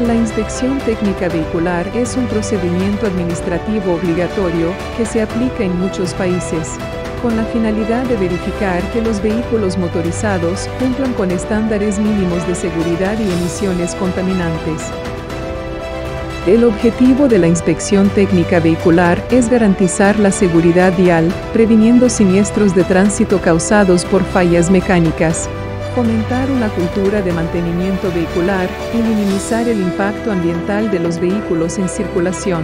La inspección técnica vehicular es un procedimiento administrativo obligatorio que se aplica en muchos países, con la finalidad de verificar que los vehículos motorizados cumplan con estándares mínimos de seguridad y emisiones contaminantes. El objetivo de la inspección técnica vehicular es garantizar la seguridad vial, previniendo siniestros de tránsito causados por fallas mecánicas, fomentar una cultura de mantenimiento vehicular y minimizar el impacto ambiental de los vehículos en circulación.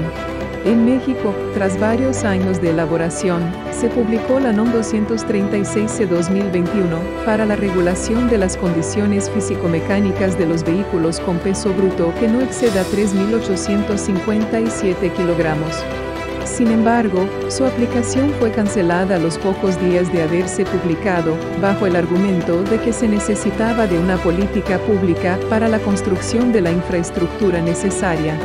En México, tras varios años de elaboración, se publicó la NOM 236/2021 para la regulación de las condiciones físico-mecánicas de los vehículos con peso bruto que no exceda 3.857 kilogramos. Sin embargo, su aplicación fue cancelada a los pocos días de haberse publicado, bajo el argumento de que se necesitaba de una política pública para la construcción de la infraestructura necesaria.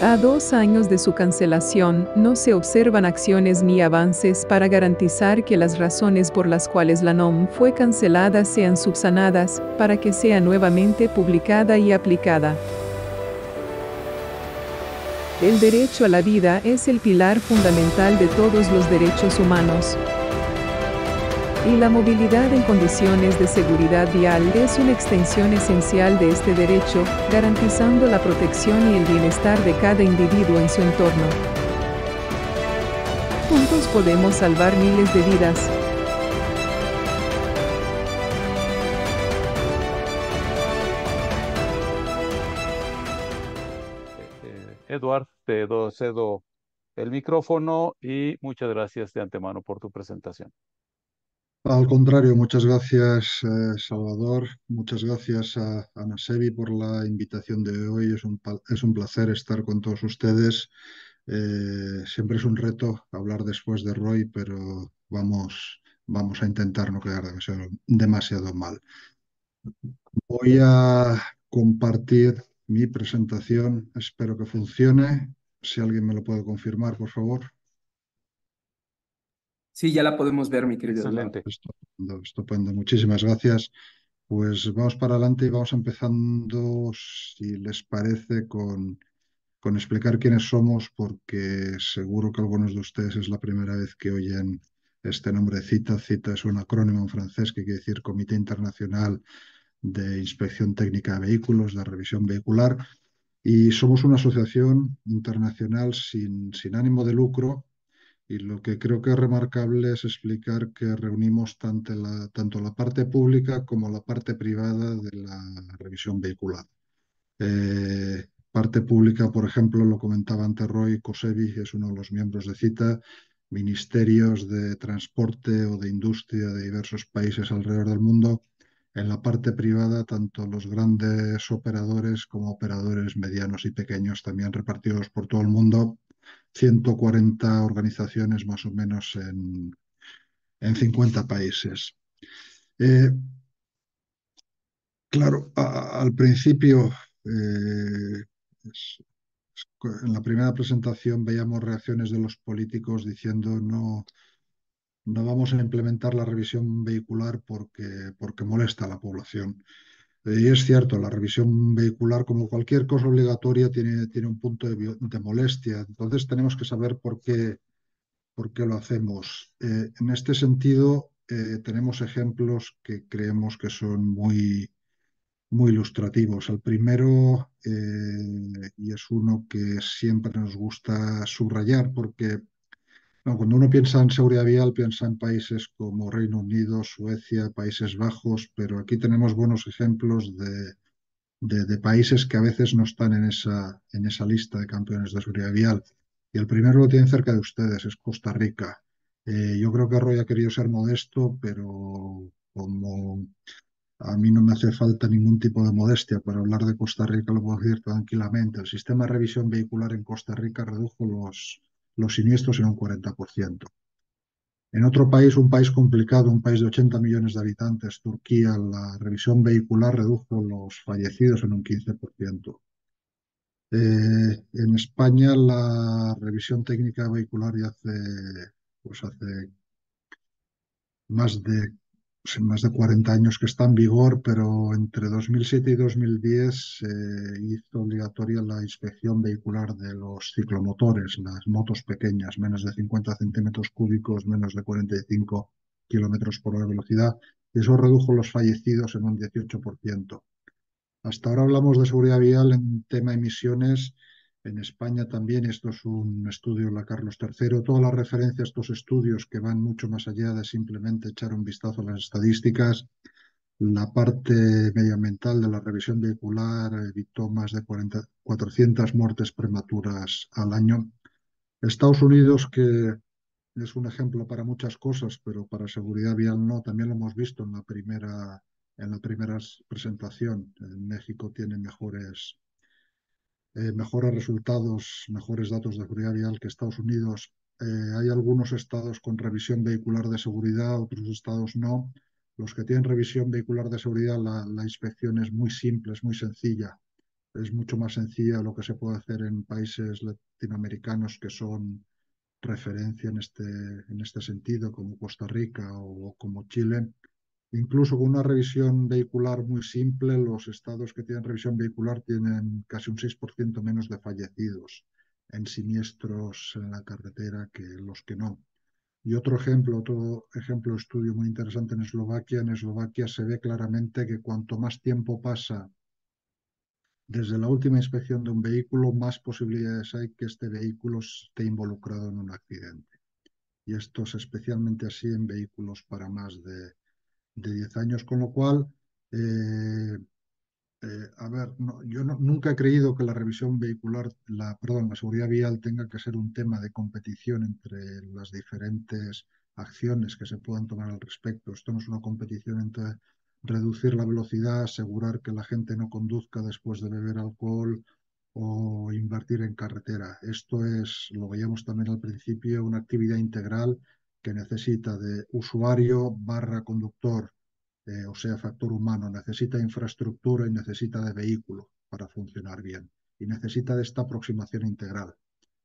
A 2 años de su cancelación, no se observan acciones ni avances para garantizar que las razones por las cuales la NOM fue cancelada sean subsanadas, para que sea nuevamente publicada y aplicada. El derecho a la vida es el pilar fundamental de todos los derechos humanos. Y la movilidad en condiciones de seguridad vial es una extensión esencial de este derecho, garantizando la protección y el bienestar de cada individuo en su entorno. Juntos podemos salvar miles de vidas. Edward, cedo el micrófono y muchas gracias de antemano por tu presentación. Al contrario, muchas gracias, Salvador. Muchas gracias a Nasevi por la invitación de hoy. Es un placer estar con todos ustedes. Siempre es un reto hablar después de Roy, pero vamos a intentar no quedar demasiado mal. Voy a compartir mi presentación. Espero que funcione. Si alguien me lo puede confirmar, por favor. Sí, ya la podemos ver, mi querido Eduardo. Excelente. Estupendo, estupendo. Muchísimas gracias. Pues vamos para adelante y vamos empezando, si les parece, con explicar quiénes somos, porque seguro que algunos de ustedes es la primera vez que oyen este nombre CITA. CITA es un acrónimo en francés que quiere decir Comité Internacional de Inspección Técnica de Vehículos, de Revisión Vehicular, y somos una asociación internacional sin ánimo de lucro. Y lo que creo que es remarcable es explicar que reunimos tanto la parte pública como la parte privada de la revisión vehicular. Parte pública, por ejemplo, lo comentaba antes Roy, COSEBI es uno de los miembros de CITA, ministerios de transporte o de industria de diversos países alrededor del mundo. En la parte privada, tanto los grandes operadores como operadores medianos y pequeños, también repartidos por todo el mundo. 140 organizaciones más o menos en 50 países. Claro, al principio, en la primera presentación veíamos reacciones de los políticos diciendo no vamos a implementar la revisión vehicular porque molesta a la población. Y es cierto, la revisión vehicular, como cualquier cosa obligatoria, tiene un punto de molestia. Entonces tenemos que saber por qué lo hacemos. En este sentido, tenemos ejemplos que creemos que son muy ilustrativos. El primero, y es uno que siempre nos gusta subrayar, porque no, cuando uno piensa en seguridad vial, piensa en países como Reino Unido, Suecia, Países Bajos, pero aquí tenemos buenos ejemplos de países que a veces no están en esa lista de campeones de seguridad vial. Y el primero lo tienen cerca de ustedes, es Costa Rica. Yo creo que Roy ha querido ser modesto, pero como a mí no me hace falta ningún tipo de modestia para hablar de Costa Rica, lo puedo decir tranquilamente. El sistema de revisión vehicular en Costa Rica redujo los siniestros en un 40%. En otro país, un país complicado, un país de 80 millones de habitantes, Turquía, la revisión vehicular redujo los fallecidos en un 15%. En España, la revisión técnica vehicular ya hace más de más de 40 años que está en vigor, pero entre 2007 y 2010 se hizo obligatoria la inspección vehicular de los ciclomotores, las motos pequeñas, menos de 50 centímetros cúbicos, menos de 45 kilómetros por hora de velocidad, y eso redujo los fallecidos en un 18%. Hasta ahora hablamos de seguridad vial en tema emisiones. En España también, esto es un estudio de la Carlos III, toda la referencia a estos estudios que van mucho más allá de simplemente echar un vistazo a las estadísticas. La parte medioambiental de la revisión vehicular evitó más de 400 muertes prematuras al año. Estados Unidos, que es un ejemplo para muchas cosas, pero para seguridad vial no, también lo hemos visto en la primera presentación. México tiene mejores resultados, mejores datos de seguridad vial que Estados Unidos. Hay algunos estados con revisión vehicular de seguridad, otros estados no. Los que tienen revisión vehicular de seguridad, la inspección es muy simple, es muy sencilla. Es mucho más sencilla de lo que se puede hacer en países latinoamericanos que son referencia en este sentido, como Costa Rica o como Chile. Incluso con una revisión vehicular muy simple, los estados que tienen revisión vehicular tienen casi un 6% menos de fallecidos en siniestros en la carretera que los que no. Y otro ejemplo de estudio muy interesante en Eslovaquia se ve claramente que cuanto más tiempo pasa desde la última inspección de un vehículo, más posibilidades hay que este vehículo esté involucrado en un accidente. Y esto es especialmente así en vehículos para más de 10 años, con lo cual, eh, a ver, nunca he creído que la revisión vehicular, la seguridad vial tenga que ser un tema de competición entre las diferentes acciones que se puedan tomar al respecto. Esto no es una competición entre reducir la velocidad, asegurar que la gente no conduzca después de beber alcohol o invertir en carretera. Esto es, lo veíamos también al principio, una actividad integral que necesita de usuario barra conductor, o sea, factor humano, necesita infraestructura y necesita de vehículo para funcionar bien. Y necesita de esta aproximación integral,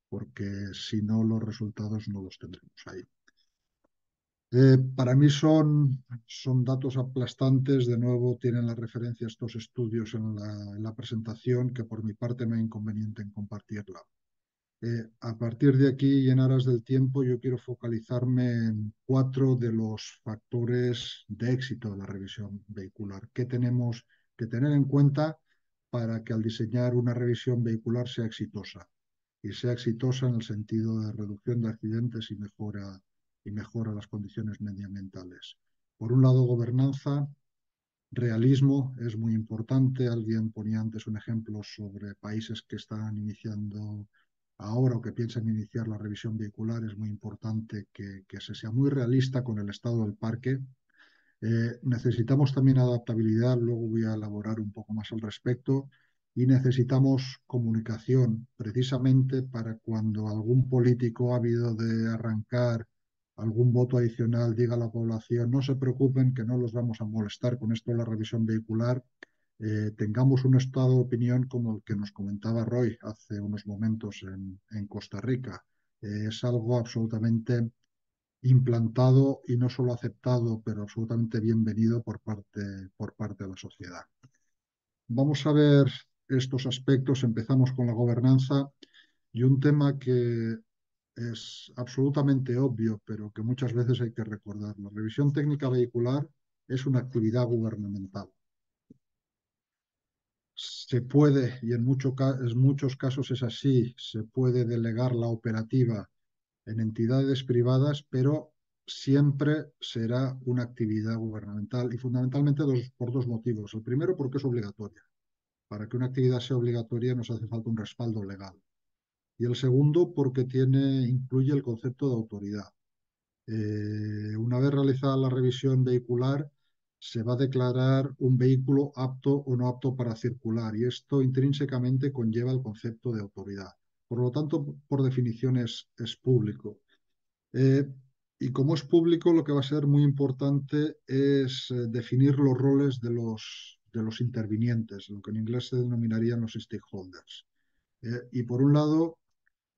porque si no, los resultados no los tendremos ahí. Para mí son datos aplastantes. De nuevo, tienen la referencia a estos estudios en la presentación, que por mi parte me es inconveniente en compartirla. A partir de aquí y en aras del tiempo, yo quiero focalizarme en 4 de los factores de éxito de la revisión vehicular que tenemos que tener en cuenta para que al diseñar una revisión vehicular sea exitosa. Y sea exitosa en el sentido de reducción de accidentes y mejora las condiciones medioambientales. Por un lado, gobernanza. Realismo es muy importante. Alguien ponía antes un ejemplo sobre países que están iniciando ahora o que piensan iniciar la revisión vehicular. Es muy importante que se sea muy realista con el estado del parque. Necesitamos también adaptabilidad, luego voy a elaborar un poco más al respecto, y necesitamos comunicación, precisamente para cuando algún político ávido de arrancar algún voto adicional diga a la población, no se preocupen que no los vamos a molestar con esto de la revisión vehicular, tengamos un estado de opinión como el que nos comentaba Roy hace unos momentos en Costa Rica. Es algo absolutamente implantado y no solo aceptado, pero absolutamente bienvenido por parte de la sociedad. Vamos a ver estos aspectos. Empezamos con la gobernanza y un tema que es absolutamente obvio, pero que muchas veces hay que recordar. La revisión técnica vehicular es una actividad gubernamental. Se puede, y en muchos casos es así, se puede delegar la operativa en entidades privadas, pero siempre será una actividad gubernamental y fundamentalmente por 2 motivos. El primero, porque es obligatoria. Para que una actividad sea obligatoria nos hace falta un respaldo legal. Y el segundo, porque incluye el concepto de autoridad. Una vez realizada la revisión vehicular, se va a declarar un vehículo apto o no apto para circular y esto intrínsecamente conlleva el concepto de autoridad. Por lo tanto, por definición es público. Eh, y como es público, lo que va a ser muy importante es definir los roles de los intervinientes, lo que en inglés se denominarían los stakeholders. Y por un lado,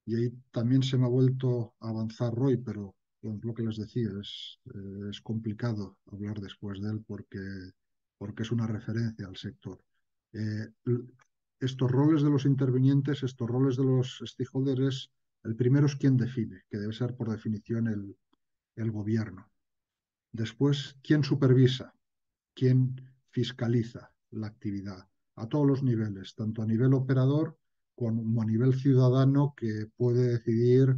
y ahí también se me ha vuelto a avanzar Roy, pero pues lo que les decía, es complicado hablar después de él porque es una referencia al sector. Eh, l- Estos roles de los intervinientes, estos roles de los stakeholders, el primero es quien define, que debe ser por definición el gobierno. Después, ¿quién supervisa? ¿Quién fiscaliza la actividad? A todos los niveles, tanto a nivel operador como a nivel ciudadano que puede decidir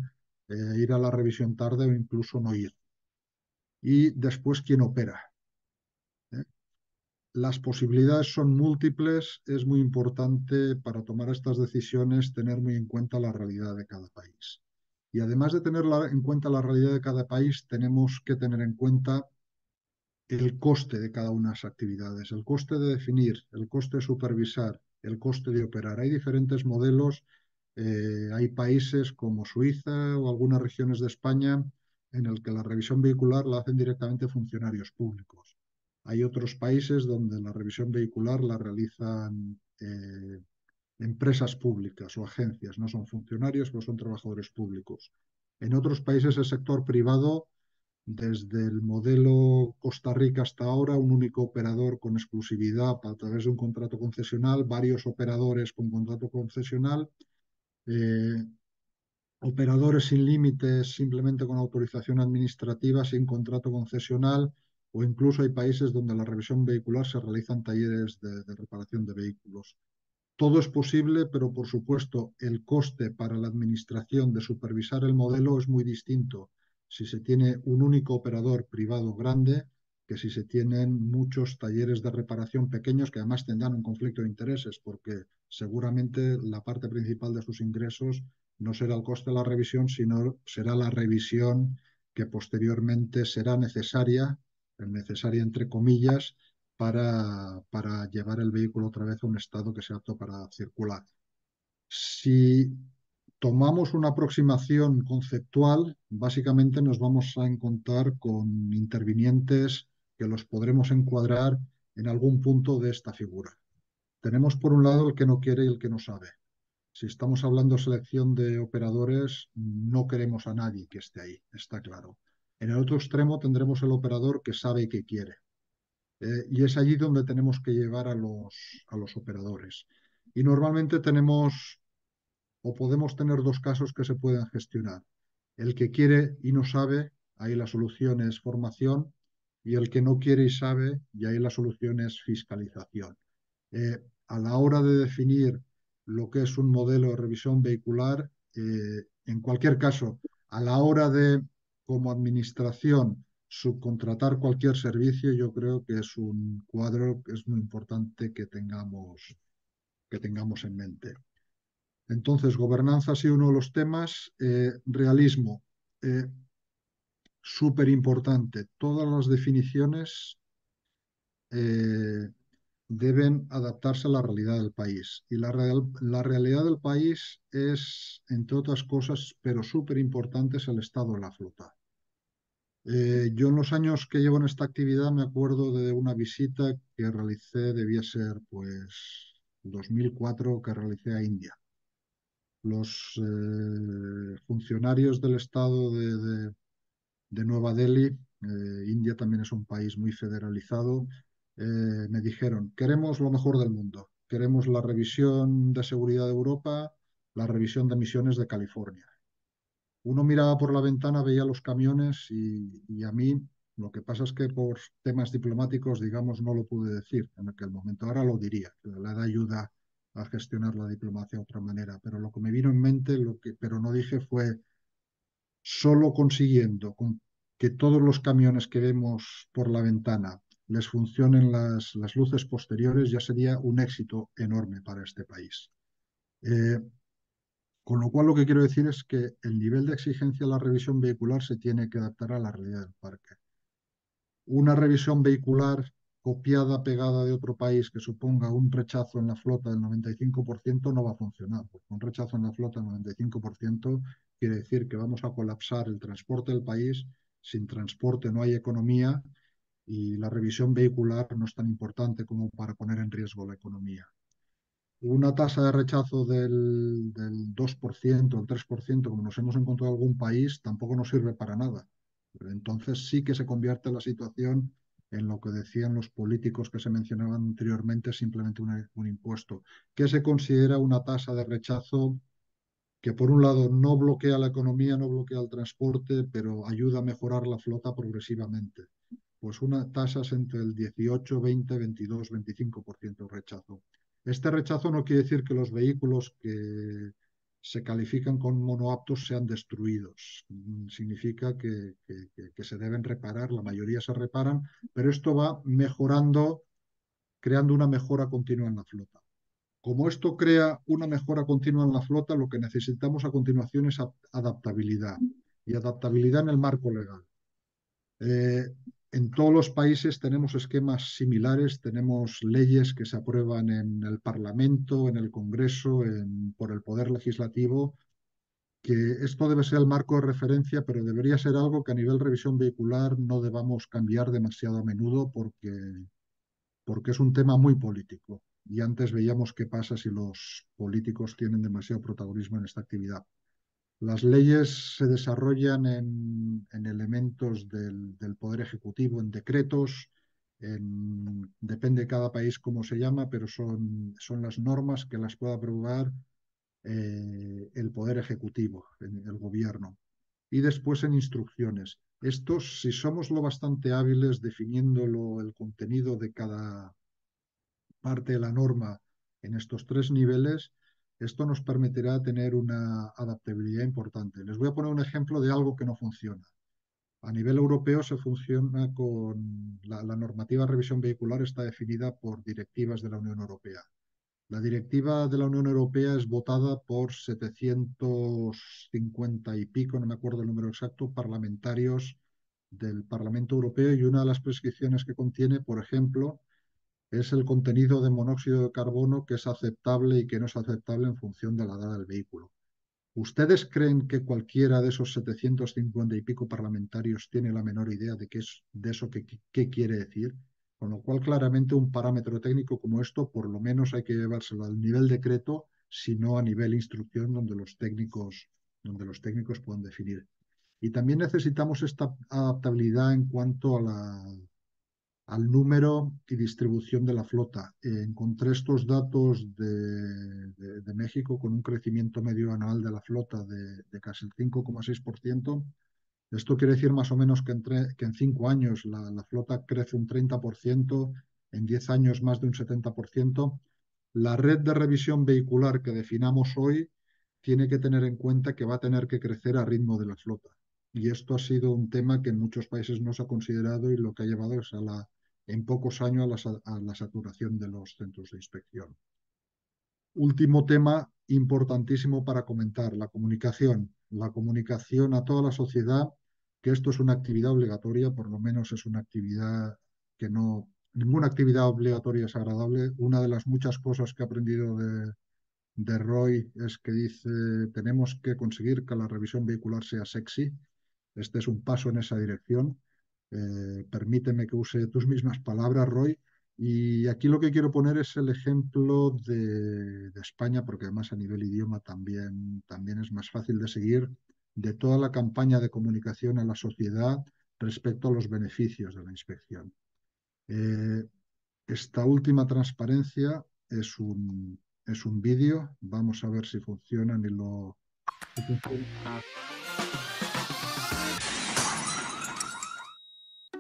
ir a la revisión tarde o incluso no ir. Y después, ¿quién opera? ¿Eh? Las posibilidades son múltiples. Es muy importante para tomar estas decisiones tener muy en cuenta la realidad de cada país. Y además de tener en cuenta la realidad de cada país, tenemos que tener en cuenta el coste de cada una de las actividades, el coste de definir, el coste de supervisar, el coste de operar. Hay diferentes modelos, hay países como Suiza o algunas regiones de España en el que la revisión vehicular la hacen directamente funcionarios públicos. Hay otros países donde la revisión vehicular la realizan empresas públicas o agencias, no son funcionarios, pero son trabajadores públicos. En otros países el sector privado, desde el modelo Costa Rica hasta ahora, un único operador con exclusividad a través de un contrato concesional, varios operadores con contrato concesional, eh, operadores sin límites simplemente con autorización administrativa, sin contrato concesional, o incluso hay países donde la revisión vehicular se realizan talleres de reparación de vehículos. Todo es posible, pero por supuesto el coste para la administración de supervisar el modelo es muy distinto si se tiene un único operador privado grande que si se tienen muchos talleres de reparación pequeños que además tendrán un conflicto de intereses porque seguramente la parte principal de sus ingresos no será el coste de la revisión, sino será la revisión que posteriormente será necesaria entre comillas, para llevar el vehículo otra vez a un estado que sea apto para circular. Si tomamos una aproximación conceptual, básicamente nos vamos a encontrar con intervinientes que los podremos encuadrar en algún punto de esta figura. Tenemos por un lado el que no quiere y el que no sabe. Si estamos hablando de selección de operadores, no queremos a nadie que esté ahí, está claro. En el otro extremo tendremos el operador que sabe y que quiere. Y es allí donde tenemos que llevar a los operadores. Y normalmente tenemos o podemos tener dos casos que se pueden gestionar. El que quiere y no sabe, ahí la solución es formación, y el que no quiere y sabe, y ahí la solución es fiscalización. A la hora de definir lo que es un modelo de revisión vehicular, en cualquier caso, a la hora de, como administración, subcontratar cualquier servicio, yo creo que es un cuadro que es muy importante que tengamos en mente. Entonces, gobernanza ha sido uno de los temas. Realismo, súper importante. Todas las definiciones eh, deben adaptarse a la realidad del país. Y la realidad del país es, entre otras cosas, pero súper importante, es el estado de la flota. Yo en los años que llevo en esta actividad me acuerdo de una visita que realicé, debía ser pues 2004, que realicé a India. Los funcionarios del estado de Nueva Delhi, India también es un país muy federalizado, me dijeron, queremos lo mejor del mundo, queremos la revisión de seguridad de Europa, la revisión de emisiones de California. Uno miraba por la ventana, veía los camiones y a mí lo que pasa es que por temas diplomáticos, digamos, no lo pude decir en aquel momento. Ahora lo diría, que le da ayuda a gestionar la diplomacia de otra manera. Pero lo que me vino en mente, pero no dije, fue solo consiguiendo que todos los camiones que vemos por la ventana les funcionen las luces posteriores, ya sería un éxito enorme para este país. Con lo cual, lo que quiero decir es que el nivel de exigencia de la revisión vehicular se tiene que adaptar a la realidad del parque. Una revisión vehicular copiada, pegada de otro país que suponga un rechazo en la flota del 95% no va a funcionar, porque un rechazo en la flota del 95% quiere decir que vamos a colapsar el transporte del país. Sin transporte no hay economía y la revisión vehicular no es tan importante como para poner en riesgo la economía. Una tasa de rechazo del 2%, el 3%, como nos hemos encontrado en algún país, tampoco nos sirve para nada. Entonces sí que se convierte la situación en lo que decían los políticos que se mencionaban anteriormente, simplemente un impuesto, que se considera una tasa de rechazo que por un lado no bloquea la economía, no bloquea el transporte, pero ayuda a mejorar la flota progresivamente. Pues una tasas entre el 18, 20, 22, 25% de rechazo. Este rechazo no quiere decir que los vehículos que se califican como monoaptos sean destruidos. Significa que se deben reparar, la mayoría se reparan, pero esto va mejorando, creando una mejora continua en la flota. Como esto crea una mejora continua en la flota, lo que necesitamos a continuación es adaptabilidad y adaptabilidad en el marco legal. Eh, en todos los países tenemos esquemas similares, tenemos leyes que se aprueban en el Parlamento, en el Congreso, por el Poder Legislativo, que esto debe ser el marco de referencia, pero debería ser algo que a nivel revisión vehicular no debamos cambiar demasiado a menudo porque es un tema muy político. Y antes veíamos qué pasa si los políticos tienen demasiado protagonismo en esta actividad. Las leyes se desarrollan en elementos del Poder Ejecutivo, en decretos, depende de cada país cómo se llama, pero son las normas que las puede aprobar el Poder Ejecutivo, el Gobierno. Y después en instrucciones. Estos, si somos lo bastante hábiles definiéndolo el contenido de cada parte de la norma en estos tres niveles, esto nos permitirá tener una adaptabilidad importante. Les voy a poner un ejemplo de algo que no funciona. A nivel europeo se funciona con la normativa de revisión vehicular está definida por directivas de la Unión Europea. La directiva de la Unión Europea es votada por 750 y pico, no me acuerdo el número exacto, parlamentarios del Parlamento Europeo y una de las prescripciones que contiene, por ejemplo, es el contenido de monóxido de carbono que es aceptable y que no es aceptable en función de la edad del vehículo. ¿Ustedes creen que cualquiera de esos 750 y pico parlamentarios tiene la menor idea de qué es de eso qué quiere decir? Con lo cual, claramente, un parámetro técnico como esto, por lo menos hay que llevárselo al nivel decreto, sino a nivel instrucción, donde los técnicos puedan definir. Y también necesitamos esta adaptabilidad en cuanto al número y distribución de la flota. Encontré estos datos de México con un crecimiento medio anual de la flota de casi el 5,6%. Esto quiere decir más o menos que en 5 años la flota crece un 30%, en 10 años más de un 70%. La red de revisión vehicular que definamos hoy tiene que tener en cuenta que va a tener que crecer a ritmo de la flota. Y esto ha sido un tema que en muchos países no se ha considerado y lo que ha llevado es en pocos años a la saturación de los centros de inspección. Último tema importantísimo para comentar, la comunicación. La comunicación a toda la sociedad, que esto es una actividad obligatoria, por lo menos es una actividad que no, ninguna actividad obligatoria es agradable. Una de las muchas cosas que he aprendido de Roy es que dice, tenemos que conseguir que la revisión vehicular sea sexy. Este es un paso en esa dirección. Permíteme que use tus mismas palabras, Roy. Y aquí lo que quiero poner es el ejemplo de España, porque además a nivel idioma también es más fácil de seguir, de toda la campaña de comunicación a la sociedad respecto a los beneficios de la inspección. Esta última transparencia es un vídeo. Vamos a ver si funciona y lo...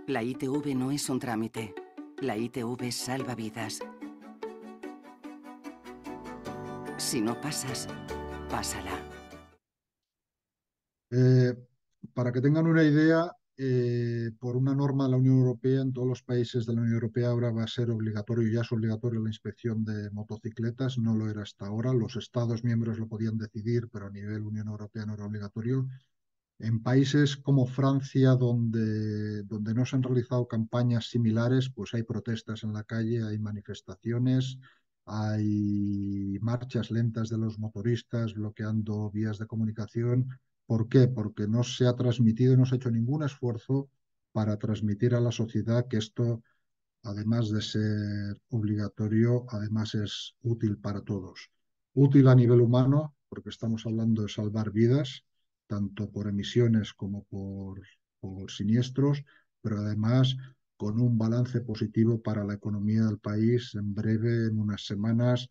La ITV no es un trámite. La ITV salva vidas. Si no pasas, pásala. Para que tengan una idea, por una norma de la Unión Europea, en todos los países de la Unión Europea ahora va a ser obligatorio, ya es obligatorio la inspección de motocicletas, no lo era hasta ahora. Los Estados miembros lo podían decidir, pero a nivel Unión Europea no era obligatorio. En países como Francia, donde no se han realizado campañas similares, pues hay protestas en la calle, hay manifestaciones, hay marchas lentas de los motoristas bloqueando vías de comunicación. ¿Por qué? Porque no se ha transmitido, no se ha hecho ningún esfuerzo para transmitir a la sociedad que esto, además de ser obligatorio, además es útil para todos. Útil a nivel humano, porque estamos hablando de salvar vidas tanto por emisiones como por siniestros, pero además con un balance positivo para la economía del país. En breve, en unas semanas,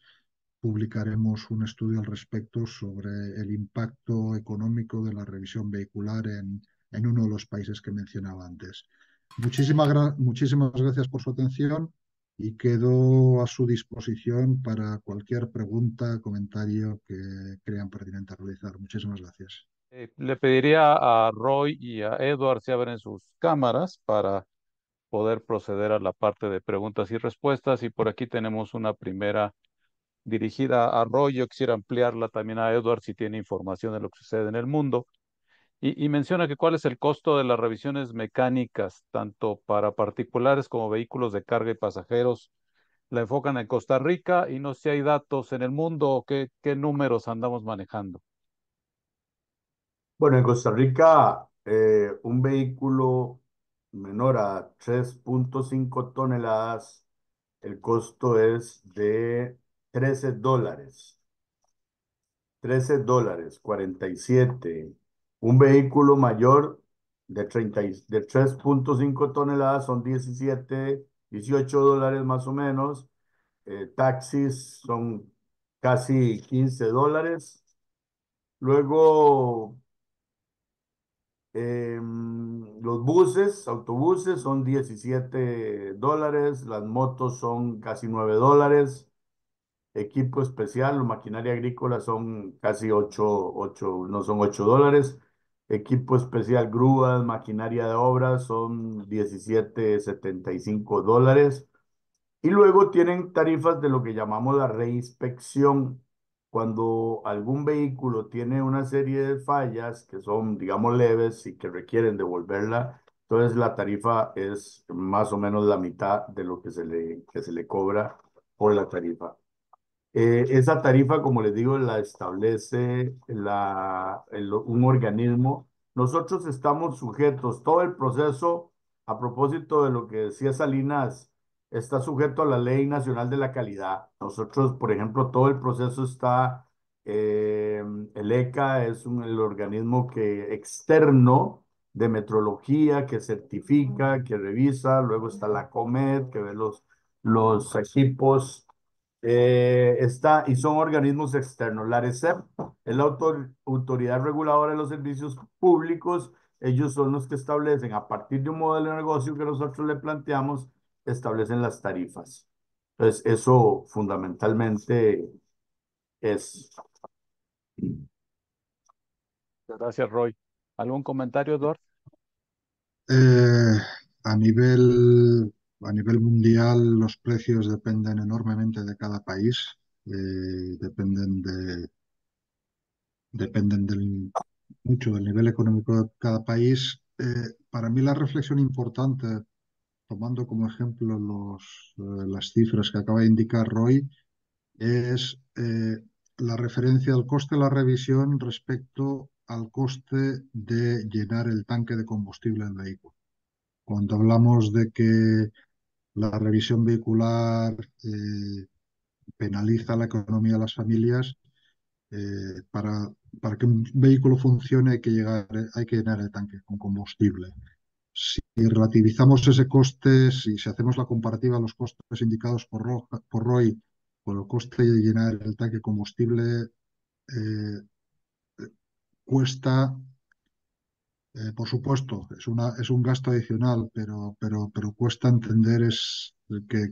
publicaremos un estudio al respecto sobre el impacto económico de la revisión vehicular en uno de los países que mencionaba antes. Muchísimas gracias por su atención y quedo a su disposición para cualquier pregunta, comentario que crean pertinente realizar. Muchísimas gracias. Le pediría a Roy y a Edward si abren sus cámaras para poder proceder a la parte de preguntas y respuestas. Y por aquí tenemos una primera dirigida a Roy. Yo quisiera ampliarla también a Edward si tiene información de lo que sucede en el mundo. Y menciona que cuál es el costo de las revisiones mecánicas, tanto para particulares como vehículos de carga y pasajeros. La enfocan en Costa Rica y no sé si hay datos en el mundo o qué números andamos manejando. Bueno, en Costa Rica, un vehículo menor a 3,5 toneladas, el costo es de $13. $13, 47. Un vehículo mayor de 3,5 toneladas son 17, $18 más o menos. Taxis son casi $15. Luego, los autobuses son $17, las motos son casi $9, equipo especial o maquinaria agrícola son casi 8, no son $8, equipo especial, grúas, maquinaria de obras son $17,75. Y luego tienen tarifas de lo que llamamos la reinspección. Cuando algún vehículo tiene una serie de fallas que son, digamos, leves y que requieren devolverla, entonces la tarifa es más o menos la mitad de lo que se le cobra por la tarifa. Esa tarifa, como les digo, la establece un organismo. Nosotros estamos sujetos, todo el proceso, a propósito de lo que decía Salinas, está sujeto a la Ley Nacional de la Calidad. Nosotros, por ejemplo, todo el proceso está, el ECA es el organismo externo de metrología que certifica, que revisa, luego está la COMED que ve los equipos, y son organismos externos. La ARECEP es la autoridad reguladora de los servicios públicos. Ellos son los que establecen, a partir de un modelo de negocio que nosotros le planteamos, establecen las tarifas. Entonces, eso fundamentalmente es. Gracias, Roy. ¿Algún comentario, Edward? Eh, a nivel, a nivel mundial, los precios dependen enormemente de cada país, dependen mucho del nivel económico de cada país. Para mí la reflexión importante, tomando como ejemplo las cifras que acaba de indicar Roy, es la referencia al coste de la revisión respecto al coste de llenar el tanque de combustible del vehículo. Cuando hablamos de que la revisión vehicular penaliza la economía de las familias, para que un vehículo funcione hay que llenar el tanque con combustible. Si relativizamos ese coste, si hacemos la comparativa de los costes indicados por Roy por el coste de llenar el tanque de combustible, eh, cuesta, por supuesto, es un gasto adicional, pero cuesta entender que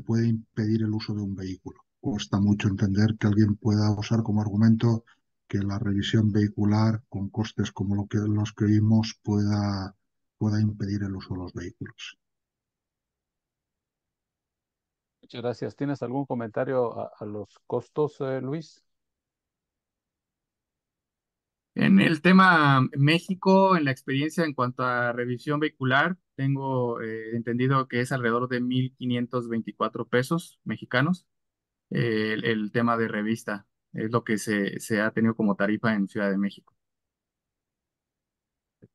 puede impedir el uso de un vehículo. Cuesta mucho entender que alguien pueda usar como argumento que la revisión vehicular con costes como los que vimos pueda impedir el uso de los vehículos. Muchas gracias. ¿Tienes algún comentario a los costos, Luis? En el tema México, en la experiencia en cuanto a revisión vehicular, tengo entendido que es alrededor de 1,524 pesos mexicanos. El tema de revista es lo que se ha tenido como tarifa en Ciudad de México.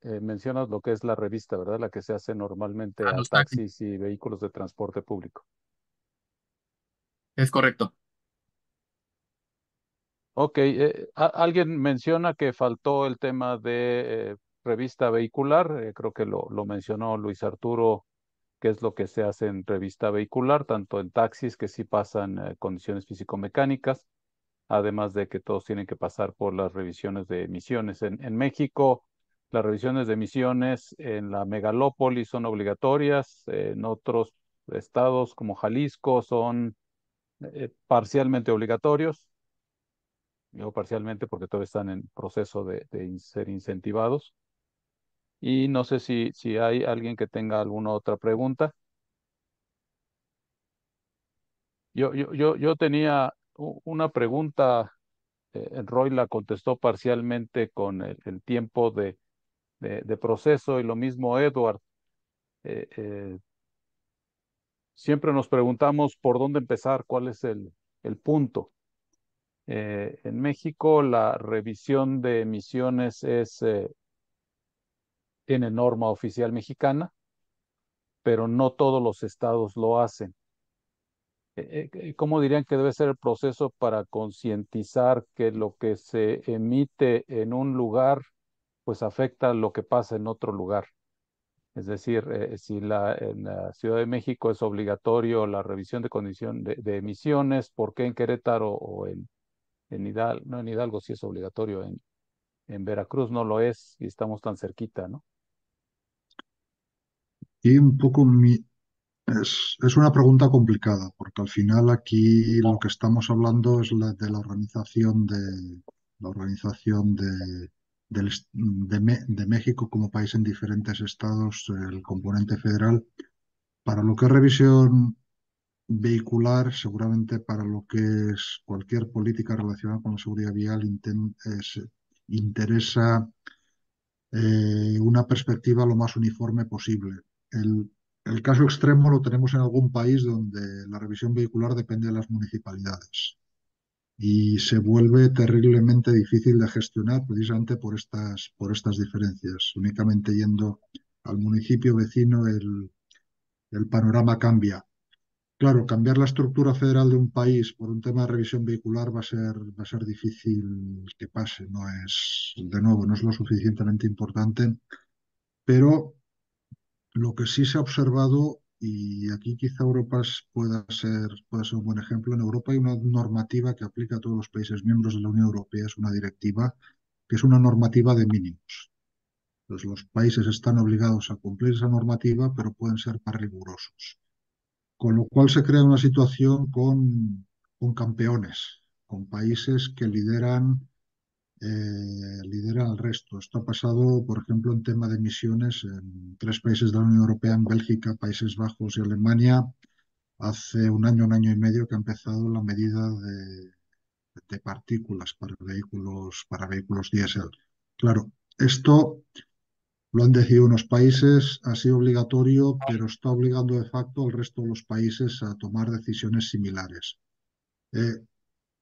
Mencionas lo que es la revista, ¿verdad? La que se hace normalmente A a los taxis. taxis y vehículos de transporte público. Es correcto. Ok, alguien menciona que faltó el tema de revista vehicular. Creo que lo mencionó Luis Arturo, qué es lo que se hace en revista vehicular, tanto en taxis que sí pasan condiciones físico-mecánicas, además de que todos tienen que pasar por las revisiones de emisiones. En México, las revisiones de emisiones en la megalópolis son obligatorias, en otros estados como Jalisco son parcialmente obligatorios. Digo parcialmente porque todavía están en proceso de ser incentivados. Y no sé si hay alguien que tenga alguna otra pregunta. Yo tenía una pregunta, Roy la contestó parcialmente con el tiempo de proceso y lo mismo Edward. Eh, eh, Siempre nos preguntamos por dónde empezar, cuál es el punto. En México la revisión de emisiones tiene norma oficial mexicana, pero no todos los estados lo hacen. ¿Cómo dirían que debe ser el proceso para concientizar que lo que se emite en un lugar pues afecta lo que pasa en otro lugar? Es decir, si en la Ciudad de México es obligatorio la revisión de condición de emisiones, ¿por qué en Querétaro o en Hidalgo? No, en Hidalgo sí es obligatorio, en Veracruz no lo es y estamos tan cerquita, ¿no? Y un poco es una pregunta complicada, porque al final aquí lo que estamos hablando es de la organización de México como país en diferentes estados, el componente federal. Para lo que es revisión vehicular, seguramente para lo que es cualquier política relacionada con la seguridad vial, interesa una perspectiva lo más uniforme posible. El caso extremo lo tenemos en algún país donde la revisión vehicular depende de las municipalidades y se vuelve terriblemente difícil de gestionar precisamente por estas diferencias. Únicamente yendo al municipio vecino el panorama cambia. Claro, cambiar la estructura federal de un país por un tema de revisión vehicular va a ser difícil que pase. No es, de nuevo, no es lo suficientemente importante, pero lo que sí se ha observado, y aquí quizá pueda ser un buen ejemplo, en Europa hay una normativa que aplica a todos los países miembros de la Unión Europea, es una directiva que es una normativa de mínimos. Pues los países están obligados a cumplir esa normativa, pero pueden ser más rigurosos. Con lo cual se crea una situación con campeones, con países que lideran al resto. Esto ha pasado, por ejemplo, en tema de emisiones en tres países de la Unión Europea, en Bélgica, Países Bajos y Alemania. Hace un año y medio que ha empezado la medida de partículas para vehículos diésel. Claro, esto lo han decidido unos países, ha sido obligatorio, pero está obligando de facto al resto de los países a tomar decisiones similares. Eh,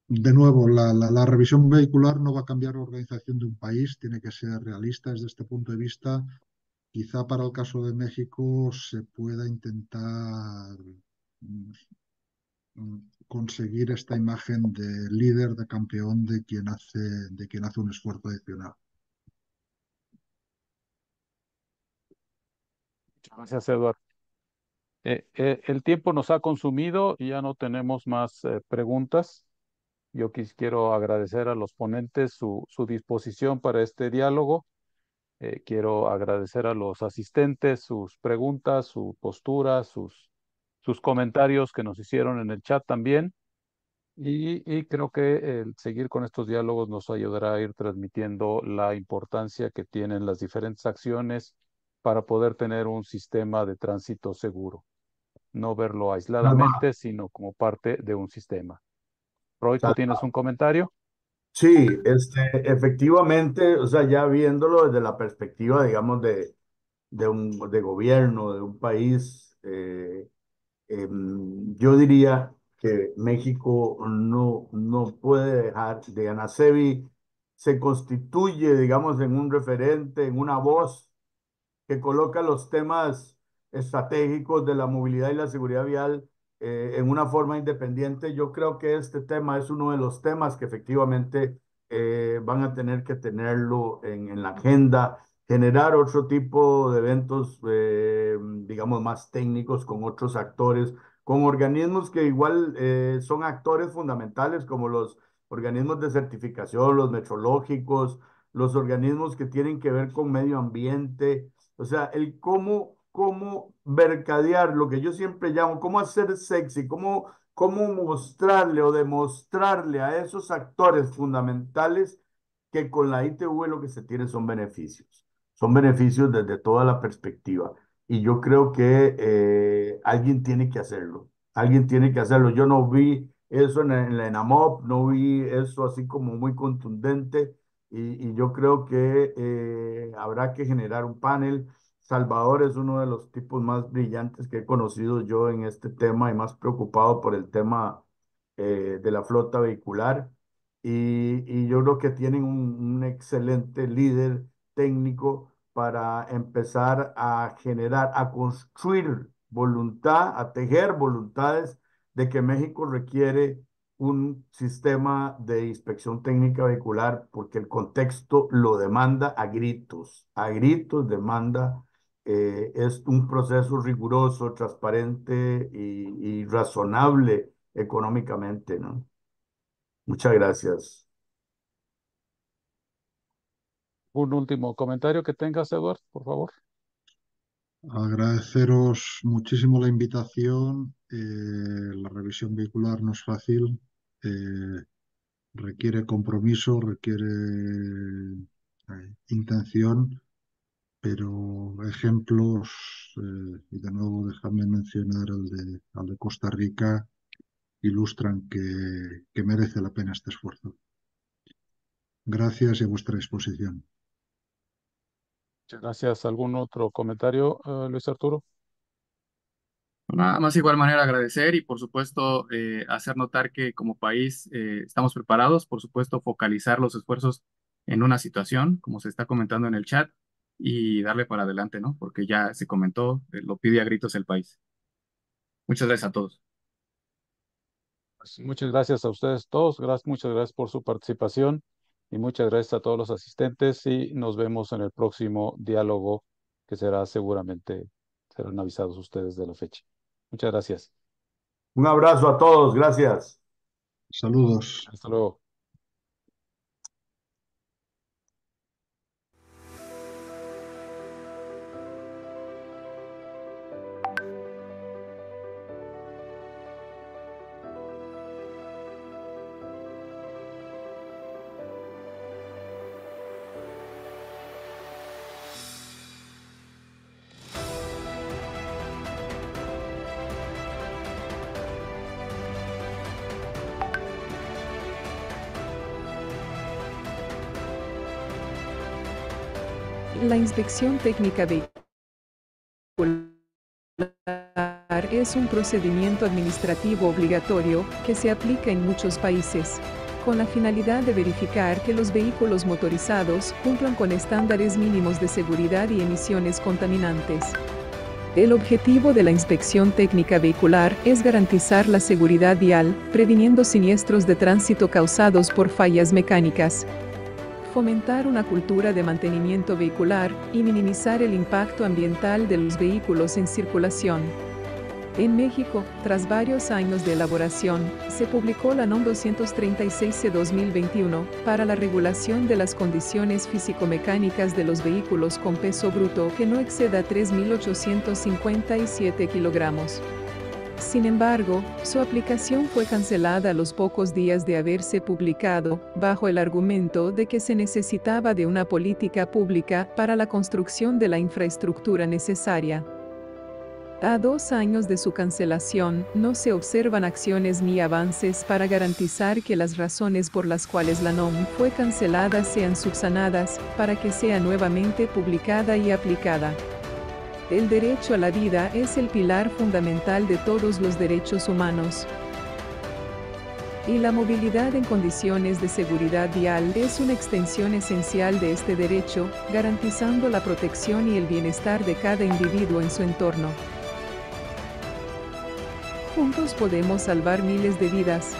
de nuevo, la revisión vehicular no va a cambiar la organización de un país, tiene que ser realista desde este punto de vista. Quizá para el caso de México se pueda intentar mm, conseguir esta imagen de líder, de campeón, de quien hace un esfuerzo adicional. Gracias, Edward. El tiempo nos ha consumido y ya no tenemos más preguntas. Yo quiero agradecer a los ponentes su disposición para este diálogo. Quiero agradecer a los asistentes sus preguntas, su postura, sus comentarios que nos hicieron en el chat también. Y creo que el seguir con estos diálogos nos ayudará a ir transmitiendo la importancia que tienen las diferentes acciones para poder tener un sistema de tránsito seguro. No verlo Salva. aisladamente, sino como parte de un sistema. Roy, ¿tú tienes Salva. un comentario? Sí, efectivamente, o sea, ya viéndolo desde la perspectiva, digamos, de gobierno, de un país, yo diría que México no puede dejar de Anasevi se constituye, digamos, en un referente, en una voz que coloca los temas estratégicos de la movilidad y la seguridad vial en una forma independiente. Yo creo que este tema es uno de los temas que efectivamente van a tener que tenerlo en la agenda generar otro tipo de eventos, digamos, más técnicos con otros actores, con organismos que igual son actores fundamentales como los organismos de certificación, los metrológicos, los organismos que tienen que ver con medio ambiente, o sea, el cómo mercadear, lo que yo siempre llamo, cómo hacer sexy, cómo mostrarle o demostrarle a esos actores fundamentales que con la ITV lo que se tiene son beneficios desde toda la perspectiva. Y yo creo que alguien tiene que hacerlo, alguien tiene que hacerlo. Yo no vi eso en la ENAMOP, no vi eso así como muy contundente y yo creo que habrá que generar un panel. Salvador es uno de los tipos más brillantes que he conocido yo en este tema y más preocupado por el tema de la flota vehicular. Y yo creo que tienen un excelente líder técnico para empezar a generar, a construir voluntad, a tejer voluntades de que México requiere un sistema de inspección técnica vehicular porque el contexto lo demanda a gritos demanda. Es un proceso riguroso, transparente y razonable económicamente, ¿no? Muchas gracias. Un último comentario que tengas, Edward, por favor. Agradeceros muchísimo la invitación. La revisión vehicular no es fácil, requiere compromiso, requiere intención, pero ejemplos, y de nuevo dejadme mencionar al de Costa Rica, ilustran que merece la pena este esfuerzo. Gracias y a vuestra disposición. Muchas gracias. ¿Algún otro comentario, Luis Arturo? Nada más, igual manera agradecer y por supuesto hacer notar que como país estamos preparados, por supuesto focalizar los esfuerzos en una situación, como se está comentando en el chat, y darle para adelante, ¿no? Porque ya se comentó, lo pide a gritos el país. Muchas gracias a todos. Pues muchas gracias a ustedes todos. Muchas gracias por su participación y muchas gracias a todos los asistentes y nos vemos en el próximo diálogo que serán avisados ustedes de la fecha. Muchas gracias. Un abrazo a todos, gracias. Saludos. Hasta luego. La inspección técnica vehicular es un procedimiento administrativo obligatorio que se aplica en muchos países, con la finalidad de verificar que los vehículos motorizados cumplan con estándares mínimos de seguridad y emisiones contaminantes. El objetivo de la inspección técnica vehicular es garantizar la seguridad vial, previniendo siniestros de tránsito causados por fallas mecánicas, fomentar una cultura de mantenimiento vehicular y minimizar el impacto ambiental de los vehículos en circulación. En México, tras varios años de elaboración, se publicó la NOM 236/2021 para la regulación de las condiciones físico-mecánicas de los vehículos con peso bruto que no exceda 3.857 kilogramos. Sin embargo, su aplicación fue cancelada a los pocos días de haberse publicado, bajo el argumento de que se necesitaba de una política pública para la construcción de la infraestructura necesaria. A 2 años de su cancelación, no se observan acciones ni avances para garantizar que las razones por las cuales la NOM fue cancelada sean subsanadas, para que sea nuevamente publicada y aplicada. El derecho a la vida es el pilar fundamental de todos los derechos humanos. Y la movilidad en condiciones de seguridad vial es una extensión esencial de este derecho, garantizando la protección y el bienestar de cada individuo en su entorno. Juntos podemos salvar miles de vidas.